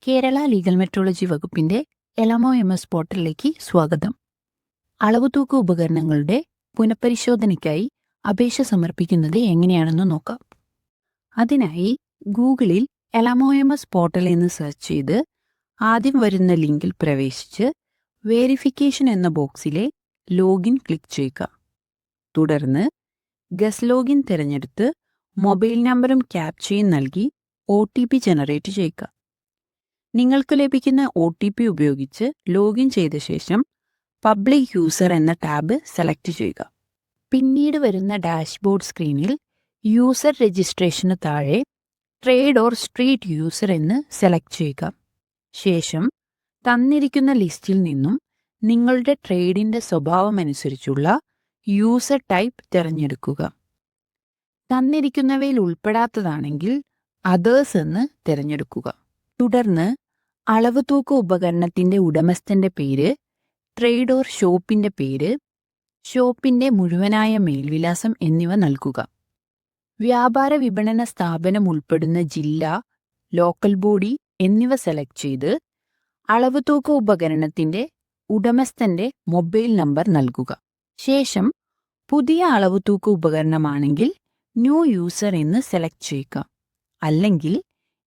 Kerala legal metrology വകുപ്പിന്റെ എലമോ S പോർട്ടലിലേക്ക് സ്വാഗതം. അളവുതൂക്ക ഉപകരണങ്ങളുടെ പുനഃപരിശോധനയ്ക്കായി അപേക്ഷ സമർപ്പിക്കുന്നത് എങ്ങനെയാണെന്ന് നോക്കാം. അതിനായി ഗൂഗിളിൽ എലമോ എസ് പോർട്ടൽ എന്ന് സെർച്ച് ചെയ്ത് ആദ്യം വരുന്ന ലിങ്കിൽ പ്രവേശിച്ച് വേരിഫിക്കേഷൻ എന്ന ബോക്സിലെ ലോഗിൻ ക്ലിക്ക് ചെയ്യുക. തുടർന്ന് ഗസ് ലോഗിൻ തിരഞ്ഞെടുത്ത് മൊബൈൽ നമ്പറും ക്യാപ്ചയും നൽകി OTP ജനറേറ്റ് ചെയ്യുക. നിങ്ങൾക്ക് ലഭിക്കുന്ന OTP ഉപയോഗിച്ച് ലോഗിൻ ചെയ്ത ശേഷം പബ്ലിക് യൂസർ എന്ന ടാബ് സെലക്ട് ചെയ്യുക. പിന്നീട് വരുന്ന ഡാഷ്ബോർഡ് സ്ക്രീനിൽ യൂസർ രജിസ്ട്രേഷന് താഴെ ട്രേഡ് ഓർ സ്ട്രീറ്റ് യൂസർ എന്ന് സെലക്ട് ചെയ്യുക. ശേഷം തന്നിരിക്കുന്ന ലിസ്റ്റിൽ നിന്നും നിങ്ങളുടെ ട്രേഡിന്റെ സ്വഭാവമനുസരിച്ചുള്ള യൂസർ ടൈപ്പ് തിരഞ്ഞെടുക്കുക. തന്നിരിക്കുന്നവയിൽ ഉൾപ്പെടാത്തതാണെങ്കിൽ അതേഴ്സ് എന്ന് തിരഞ്ഞെടുക്കുക. തുടർന്ന് അളവുതൂക്ക ഉപകരണത്തിന്റെ ഉടമസ്ഥന്റെ പേര്, ട്രേഡ് ഓർ ഷോപ്പിന്റെ പേര്, ഷോപ്പിന്റെ മുഴുവനായ മേൽവിലാസം എന്നിവ നൽകുക. വ്യാപാര വിപണന സ്ഥാപനം ഉൾപ്പെടുന്ന ജില്ല, ലോക്കൽ ബോഡി എന്നിവ സെലക്ട് ചെയ്ത് അളവുതൂക്ക ഉപകരണത്തിന്റെ ഉടമസ്ഥന്റെ മൊബൈൽ നമ്പർ നൽകുക. ശേഷം പുതിയ അളവുതൂക്ക ഉപകരണമാണെങ്കിൽ ന്യൂ യൂസർ എന്ന് സെലക്ട് ചെയ്യുക. അല്ലെങ്കിൽ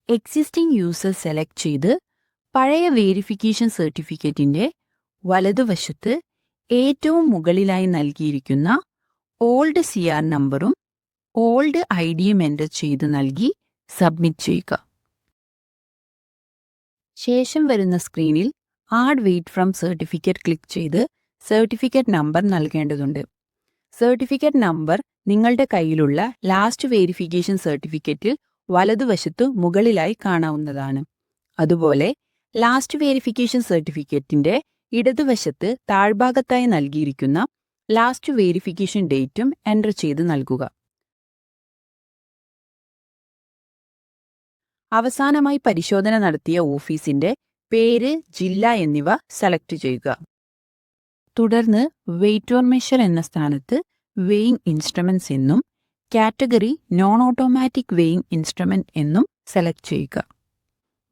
എക്സിസ്റ്റിംഗ് യൂസർ സെലക്ട് ചെയ്ത് പഴയ വേരിഫിക്കേഷൻ സർട്ടിഫിക്കറ്റിന്റെ വലതുവശത്ത് ഏറ്റവും മുകളിലായി നൽകിയിരിക്കുന്ന ഓൾഡ് CR നമ്പറും ഓൾഡ് IDയും എൻ്റർ ചെയ്ത് നൽകി സബ്മിറ്റ് ചെയ്യുക. ശേഷം വരുന്ന സ്ക്രീനിൽ add weight from certificate click ചെയ്ത് സർട്ടിഫിക്കറ്റ് നമ്പർ നൽകേണ്ടതുണ്ട്. സർട്ടിഫിക്കറ്റ് നമ്പർ നിങ്ങളുടെ കയ്യിലുള്ള ലാസ്റ്റ് വേരിഫിക്കേഷൻ സർട്ടിഫിക്കറ്റിൽ വലതുവശത്തു മുകളിലായി കാണാവുന്നതാണ്. അതുപോലെ ലാസ്റ്റ് വേരിഫിക്കേഷൻ സർട്ടിഫിക്കറ്റിന്റെ ഇടതുവശത്ത് താഴ്ഭാഗത്തായി നൽകിയിരിക്കുന്ന ലാസ്റ്റ് വേരിഫിക്കേഷൻ ഡേറ്റും എൻ്റർ ചെയ്ത് നൽകുക. അവസാനമായി പരിശോധന നടത്തിയ ഓഫീസിന്റെ പേര്, ജില്ല എന്നിവ സെലക്ട് ചെയ്യുക. തുടർന്ന് വെയ്റ്റ് ഓർ മെഷർ എന്ന സ്ഥാനത്ത് വെയിങ് ഇൻസ്ട്രുമെന്റ്സ് എന്നും category non automatic weighing instrument എന്നും സെലക്ട് ചെയ്യുക.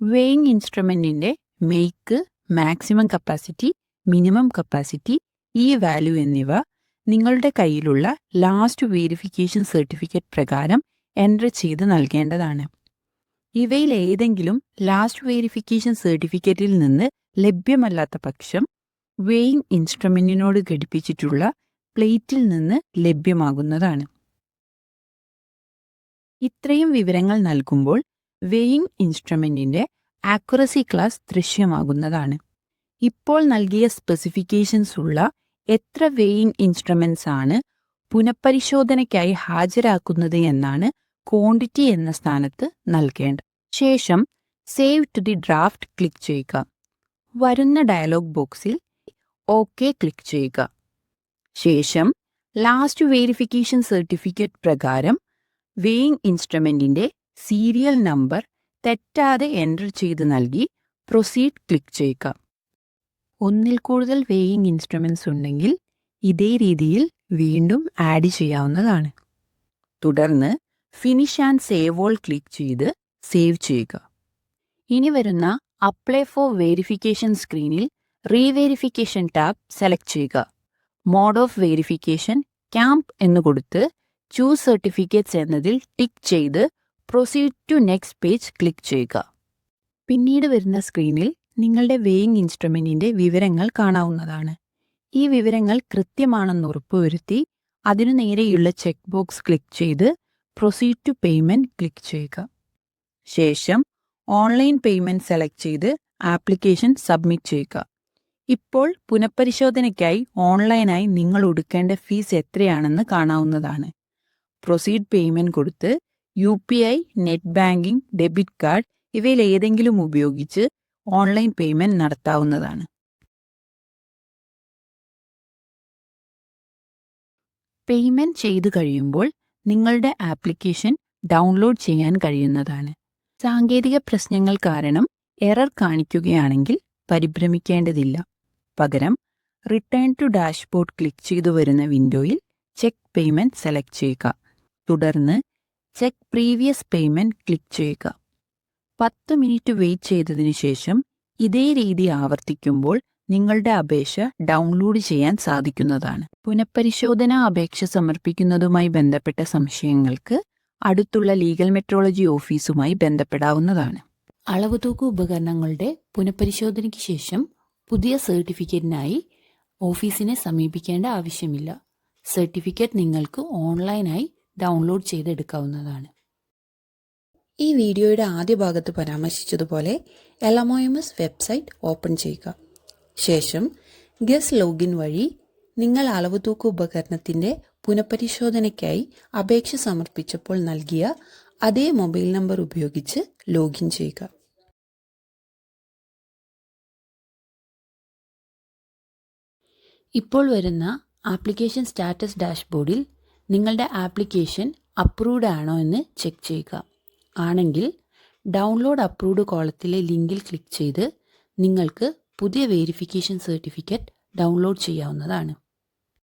വെയിങ് ഇൻസ്ട്രുമെന്റിന്റെ make, maximum capacity, minimum capacity, value എന്നിവ നിങ്ങളുടെ കയ്യിലുള്ള ലാസ്റ്റ് വേരിഫിക്കേഷൻ സർട്ടിഫിക്കറ്റ് പ്രകാരം എൻ്റർ ചെയ്ത് നൽകേണ്ടതാണ്. ഇവയിൽ ഏതെങ്കിലും ലാസ്റ്റ് വേരിഫിക്കേഷൻ സർട്ടിഫിക്കറ്റിൽ നിന്ന് ലഭ്യമല്ലാത്ത പക്ഷം വെയിങ് ഇൻസ്ട്രുമെന്റിനോട് ഘടിപ്പിച്ചിട്ടുള്ള പ്ലേറ്റിൽ നിന്ന് ലഭ്യമാകുന്നതാണ്. ഇത്രയും വിവരങ്ങൾ നൽകുമ്പോൾ വെയിങ് ഇൻസ്ട്രുമെന്റിന്റെ ആക്യുറസി ക്ലാസ് ദൃശ്യമാകുന്നതാണ്. ഇപ്പോൾ നൽകിയ സ്പെസിഫിക്കേഷൻസ് ഉള്ള എത്ര വെയിങ് ഇൻസ്ട്രുമെന്റ്സ് ആണ് പുനഃപരിശോധനയ്ക്കായി ഹാജരാക്കുന്നത് എന്നാണ് ക്വാണ്ടിറ്റി എന്ന സ്ഥാനത്ത് നൽകേണ്ടത്. ശേഷം save to the draft click ചെയ്യുക. വരുന്ന ഡയലോഗ് ബോക്സിൽ OK ക്ലിക്ക് ചെയ്യുക. ശേഷം ലാസ്റ്റ് വേരിഫിക്കേഷൻ സർട്ടിഫിക്കറ്റ് പ്രകാരം വെയിങ് ഇൻസ്ട്രുമെന്റിന്റെ സീരിയൽ നമ്പർ തെറ്റാതെ എൻ്റർ ചെയ്ത് നൽകി പ്രൊസീഡ് ക്ലിക്ക് ചെയ്യുക. ഒന്നിൽ കൂടുതൽ വെയിങ് ഇൻസ്ട്രുമെന്റ്സ് ഉണ്ടെങ്കിൽ ഇതേ രീതിയിൽ വീണ്ടും ആഡ് ചെയ്യാവുന്നതാണ്. തുടർന്ന് finish and save all click ചെയ്ത് സേവ് ചെയ്യുക. ഇനി വരുന്ന അപ്ലൈ ഫോർ വേരിഫിക്കേഷൻ സ്ക്രീനിൽ റീവേരിഫിക്കേഷൻ ടാബ് സെലക്ട് ചെയ്യുക. മോഡ് ഓഫ് വേരിഫിക്കേഷൻ ക്യാമ്പ് എന്ന് കൊടുത്ത് ചൂസ് സർട്ടിഫിക്കറ്റ്സ് എന്നതിൽ ടിക്ക് ചെയ്ത് proceed to next page click ചെയ്യുക. പിന്നീട് വരുന്ന സ്ക്രീനിൽ നിങ്ങളുടെ വെയിങ് ഇൻസ്ട്രുമെന്റിന്റെ വിവരങ്ങൾ കാണാവുന്നതാണ്. ഈ വിവരങ്ങൾ കൃത്യമാണെന്ന് ഉറപ്പുവരുത്തി അതിനു നേരെയുള്ള ചെക്ക് ബോക്സ് ക്ലിക്ക് ചെയ്ത് പ്രൊസീഡ് ടു പേയ്മെന്റ് ക്ലിക്ക് ചെയ്യുക. ശേഷം ഓൺലൈൻ പേയ്മെന്റ് സെലക്ട് ചെയ്ത് ആപ്ലിക്കേഷൻ സബ്മിറ്റ് ചെയ്യുക. ഇപ്പോൾ പുനഃപരിശോധനയ്ക്കായി ഓൺലൈനായി നിങ്ങൾ ഒടുക്കേണ്ട ഫീസ് എത്രയാണെന്ന് കാണാവുന്നതാണ്. പ്രൊസീഡ് പേയ്മെന്റ് കൊടുത്ത് UPI, net banking, debit card ഇവയിൽ ഏതെങ്കിലും ഉപയോഗിച്ച് ഓൺലൈൻ പേയ്മെന്റ് നടത്താവുന്നതാണ്. പേയ്മെന്റ് ചെയ്തു കഴിയുമ്പോൾ നിങ്ങളുടെ ആപ്ലിക്കേഷൻ ഡൗൺലോഡ് ചെയ്യാൻ കഴിയുന്നതാണ്. സാങ്കേതിക പ്രശ്നങ്ങൾ കാരണം എറർ കാണിക്കുകയാണെങ്കിൽ പരിഭ്രമിക്കേണ്ടതില്ല. പകരം റിട്ടേൺ ടു ഡാഷ്ബോർഡ് ക്ലിക്ക് ചെയ്തു വരുന്ന വിൻഡോയിൽ ചെക്ക് പേയ്മെന്റ് സെലക്ട് ചെയ്യുക. തുടർന്ന് ചെക്ക് പ്രീവിയസ് പേയ്മെന്റ് ക്ലിക്ക് ചെയ്യുക. 10 മിനിറ്റ് വെയിറ്റ് ചെയ്തതിനു ശേഷം ഇതേ രീതി ആവർത്തിക്കുമ്പോൾ നിങ്ങളുടെ അപേക്ഷ ഡൗൺലോഡ് ചെയ്യാൻ സാധിക്കുന്നതാണ്. പുനഃപരിശോധനാ അപേക്ഷ സമർപ്പിക്കുന്നതുമായി ബന്ധപ്പെട്ട സംശയങ്ങൾക്ക് അടുത്തുള്ള ലീഗൽ മെട്രോളജി ഓഫീസുമായി ബന്ധപ്പെടാവുന്നതാണ്. അളവുതൂക്ക ഉപകരണങ്ങളുടെ പുനഃപരിശോധനയ്ക്ക് ശേഷം പുതിയ സർട്ടിഫിക്കറ്റിനായി ഓഫീസിനെ സമീപിക്കേണ്ട ആവശ്യമില്ല. സർട്ടിഫിക്കറ്റ് നിങ്ങൾക്ക് ഓൺലൈനായി ഡൗൺലോഡ് ചെയ്തെടുക്കാവുന്നതാണ്. ഈ വീഡിയോയുടെ ആദ്യ ഭാഗത്ത് പരാമർശിച്ചതുപോലെ LMOMS വെബ്സൈറ്റ് ഓപ്പൺ ചെയ്യുക. ശേഷം ഗസ് ലോഗിൻ വഴി നിങ്ങൾ അളവുതൂക്ക ഉപകരണത്തിൻ്റെ പുനഃപരിശോധനയ്ക്കായി അപേക്ഷ സമർപ്പിച്ചപ്പോൾ നൽകിയ അതേ മൊബൈൽ നമ്പർ ഉപയോഗിച്ച് ലോഗിൻ ചെയ്യുക. ഇപ്പോൾ വരുന്ന ആപ്ലിക്കേഷൻ സ്റ്റാറ്റസ് ഡാഷ്ബോർഡിൽ നിങ്ങളുടെ ആപ്ലിക്കേഷൻ അപ്രൂവ്ഡ് ആണോ എന്ന് ചെക്ക് ചെയ്യുക. ആണെങ്കിൽ ഡൗൺലോഡ് അപ്രൂവ്ഡ് കോളത്തിലെ ലിങ്കിൽ ക്ലിക്ക് ചെയ്ത് നിങ്ങൾക്ക് പുതിയ വെരിഫിക്കേഷൻ സർട്ടിഫിക്കറ്റ് ഡൗൺലോഡ് ചെയ്യാവുന്നതാണ്.